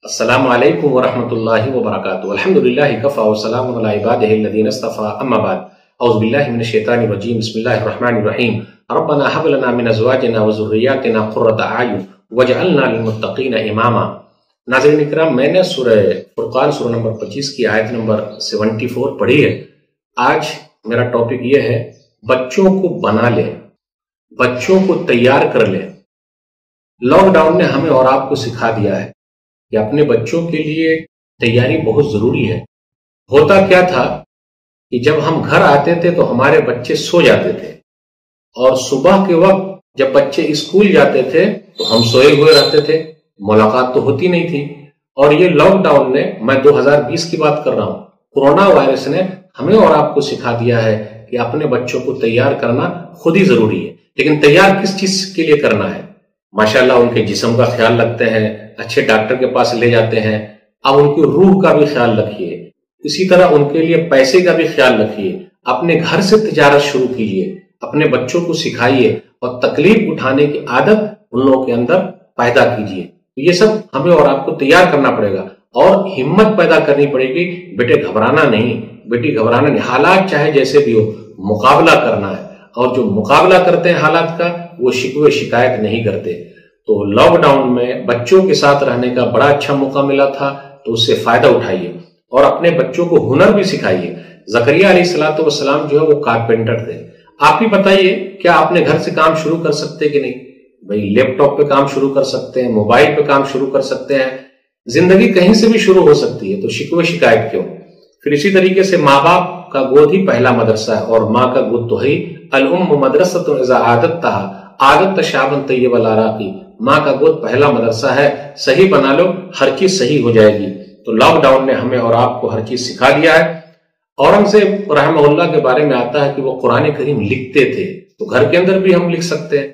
السلام علیکم ورحمۃ اللہ وبرکاتہ الحمدللہ کفا وسلام علی عبادہ الذین اصطفى اما بعد اعوذ باللہ من الشیطان الرجیم بسم اللہ الرحمن الرحیم ربنا هب لنا من ازواجنا وذریاتنا قرۃ اعین واجعلنا للمتقین اماما۔ ناظرین اکرام، میں نے سورہ فرقان سورہ نمبر 25 کی آیت نمبر 74 پڑھی ہے۔ آج میرا ٹاپک یہ ہے بچوں کو بنا لے، بچوں کو تیار کر لے۔ لاک ڈاؤن نے ہمیں اور آپ کو سکھا دیا ہے کہ اپنے بچوں کے لیے تیاری بہت ضروری ہے۔ ہوتا کیا تھا کہ جب ہم گھر آتے تھے تو ہمارے بچے سو جاتے تھے، اور صبح کے وقت جب بچے اسکول جاتے تھے تو ہم سوئے ہوئے رہتے تھے، ملاقات تو ہوتی نہیں تھی۔ اور یہ لاک ڈاؤن نے، میں 2020 کی بات کر رہا ہوں، کورونا وائرس نے ہمیں اور آپ کو سکھا دیا ہے کہ اپنے بچوں کو تیار کرنا خود ہی ضروری ہے۔ لیکن تیار کس چیز کے لیے کرنا ہے؟ ماشاءاللہ ان کے جسم کا خیال رکھتے ہیں، اچھے ڈاکٹر کے پاس لے جاتے ہیں، اب ان کی روح کا بھی خیال رکھیے، اسی طرح ان کے لیے پیسے کا بھی خیال رکھیے۔ اپنے گھر سے تجارت شروع کیجیے، اپنے بچوں کو سکھائیے اور تکلیف اٹھانے کی عادت ان لوگوں کے اندر پیدا کیجیے۔ یہ سب ہمیں اور آپ کو تیار کرنا پڑے گا، اور ہمت پیدا کرنی پڑے گی۔ بیٹے گھبرانا نہیں، بیٹی گھبرانا نہیں، حالات چاہے جیسے بھی ہو مقابلہ کرنا ہے، اور جو مقابلہ کرتے ہیں حالات کا وہ شکوے شکایت نہیں کرتے۔ تو لاک ڈاؤن میں بچوں کے ساتھ رہنے کا بڑا اچھا موقع ملا تھا، تو اس سے فائدہ اٹھائیے اور اپنے بچوں کو ہنر بھی سکھائیے۔ زکریا علیہ السلام جو ہے وہ کارپینٹر تھے۔ آپ ہی بتائیے، کیا اپنے گھر سے کام شروع کر سکتے کہ نہیں؟ بھئی لیپ ٹاپ پہ کام شروع کر سکتے ہیں، موبائل پہ کام شروع کر سکتے ہیں، زندگی کہیں سے بھی شروع ہو سکتی ہے، تو شکوے شکایت کیوں؟ پھر اسی طریقے سے ماں باپ کا گود ہی پہلا مدرسہ ہے، اور ماں کا گود تو ہی الام مدرسۃ اذا عادت شعبا طیب العراقی۔ ماں کا گود پہلا مدرسہ ہے، صحیح بنا لو ہر چیز صحیح ہو جائے گی۔ تو لاک ڈاؤن نے ہمیں اور آپ کو ہر چیز سکھا دیا ہے۔ اورنگزیب رحمہ اللہ کے بارے میں آتا ہے کہ وہ قرآن کریم لکھتے تھے، تو گھر کے اندر بھی ہم لکھ سکتے ہیں۔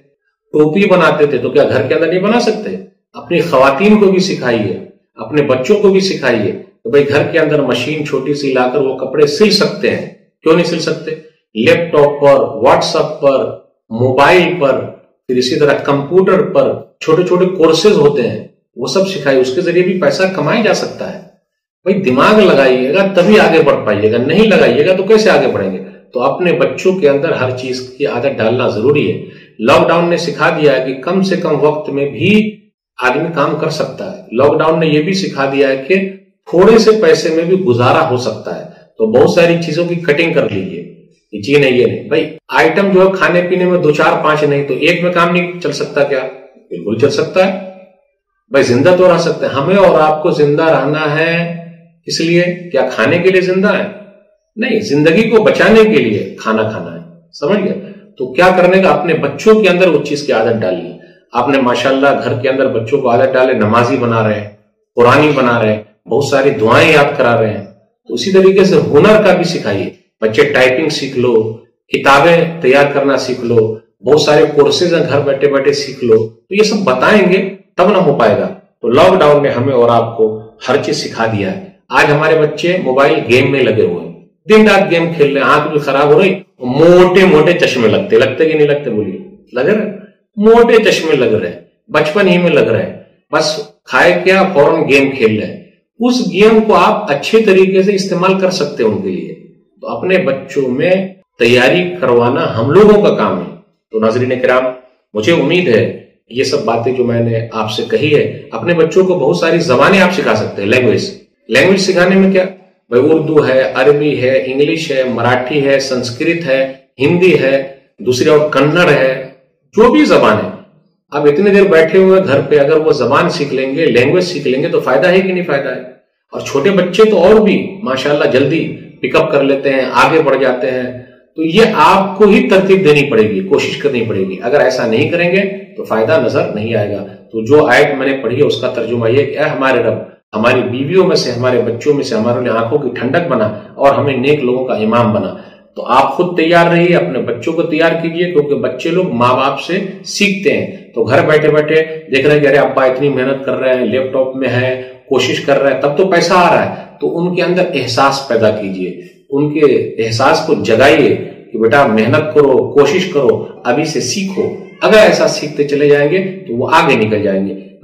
ٹوپی بناتے تھے، تو کیا گھر کے اندر نہیں بنا سکتے؟ اپنی خواتین کو بھی سکھائیے، اپنے بچوں کو بھی سکھائیے کہ بھئی گھر کے اندر مشین چھوٹی سی لا کر وہ کپڑے سل سکتے ہیں، کیوں نہیں سل سکتے؟ لیپ ٹاپ پر، واٹس ایپ پر، موبائل پر، پھر اسی طرح کمپیوٹر پر چھوٹے چھوٹے کورسز ہوتے ہیں، وہ سب سکھائیے، اس کے ذریعے بھی پیسہ کمایا جا سکتا ہے۔ بھئی دماغ لگائیے گا تبھی آگے بڑھ پائیے گا، نہیں لگائیے گا تو کیسے آگے بڑھیں گے؟ تو اپنے بچوں کے اندر ہر چیز کی عادت ڈالنا ضروری ہے۔ لاک ڈاؤن نے سکھا دیا ہے کہ کم سے کم وقت میں بھی آدمی کام کر سکتا ہے۔ لاک ڈاؤن نے یہ بھی سکھا دیا ہے کہ تھوڑے سے پیسے میں بھی گزارا ہو سکتا ہے، تو بہت ساری چیزوں کی کٹنگ کر لیجیے۔ جی نہیں، یہ نہیں بھائی، آئٹم جو ہے کھانے پینے میں 2 4 5 نہیں، تو ایک میں کام نہیں چل سکتا کیا؟ بالکل چل سکتا ہے بھائی، زندہ تو رہ سکتے ہیں۔ ہمیں اور آپ کو زندہ رہنا ہے، اس لیے کیا کھانے کے لیے زندہ ہے؟ نہیں، زندگی کو بچانے کے لیے کھانا کھانا ہے، سمجھ گئے؟ تو کیا کرنے کا؟ اپنے بچوں کے اندر اس چیز کی عادت ڈالیے۔ آپ نے ماشاءاللہ گھر کے اندر بچوں کو عادت ڈالے، نمازی بنا رہے ہیں، قرآنی بنا رہے ہیں، بہت ساری دعائیں یاد کرا رہے ہیں، تو اسی طریقے سے ہنر کا بھی سکھائیے۔ بچے ٹائپنگ سیکھ لو، کتابیں تیار کرنا سیکھ لو، بہت سارے کورسز ہیں گھر بیٹھے بیٹھے سیکھ لو، تو یہ سب بتائیں گے تب نہ ہو پائے گا۔ تو لاک ڈاؤن نے ہمیں اور آپ کو ہر چیز سکھا دیا ہے۔ آج ہمارے بچے موبائل گیم میں لگے ہوئے ہیں، دن رات گیم کھیل رہے ہیں، آنکھ بھی خراب ہو رہی، موٹے موٹے چشمے لگتے کہ نہیں لگتے؟ بولیے، لگ رہے؟ موٹے چشمے لگ رہے ہیں، بچپن ہی میں لگ رہے ہیں، بس کھائے کیا فوراً گیم کھیل رہے ہیں۔ اس گیم کو آپ اچھے طریقے سے استعمال کر سکتے ہیں ان کے لیے، تو اپنے بچوں میں تیاری کروانا ہم لوگوں کا کام ہے۔ تو ناظرین کرام، مجھے امید ہے یہ سب باتیں جو میں نے آپ سے کہی ہے، اپنے بچوں کو بہت ساری زبانیں آپ سکھا سکتے ہیں۔ لینگویج سکھانے میں کیا بھائی، اردو ہے، عربی ہے، انگلش ہے، مراٹھی ہے، سنسکرت ہے، ہندی ہے، دوسری اور کنڑ ہے، جو بھی زبان ہے۔ اب اتنے دیر بیٹھے ہوئے گھر پہ اگر وہ زبان سیکھ لیں گے، لینگویج سیکھ لیں گے، تو فائدہ ہے کہ نہیں فائدہ ہے؟ اور چھوٹے بچے تو اور بھی ماشاءاللہ جلدی پک اپ کر لیتے ہیں، آگے بڑھ جاتے ہیں۔ تو یہ آپ کو ہی ترتیب دینی پڑے گی، کوشش کرنی پڑے گی۔ اگر ایسا نہیں کریں گے تو فائدہ نظر نہیں آئے گا۔ تو جو آیت میں نے پڑھی ہے اس کا ترجمہ یہ کہ اے ہمارے رب، ہماری بیویوں میں سے، ہمارے بچوں میں سے ہمارے آنکھوں کی ٹھنڈک بنا، اور ہمیں نیک لوگوں کا امام بنا۔ تو آپ خود تیار رہیے، اپنے بچوں کو تیار کیجیے، کیونکہ بچے لوگ ماں باپ سے سیکھتے ہیں۔ تو گھر بیٹھے بیٹھے دیکھ رہے ہیں کہ ارے ابا اتنی محنت کر رہے ہیں، لیپ ٹاپ میں ہے، کوشش کر رہے ہیں، تب تو پیسہ آ رہا ہے۔ تو ان کے اندر احساس پیدا کیجیے، ان کے احساس کو جگائیے کہ بیٹا محنت کرو، کوشش کرو، ابھی سے سیکھو۔ اگر ایسا سیکھتے چلے جائیں گے تو وہ آگے نکل جائیں گے۔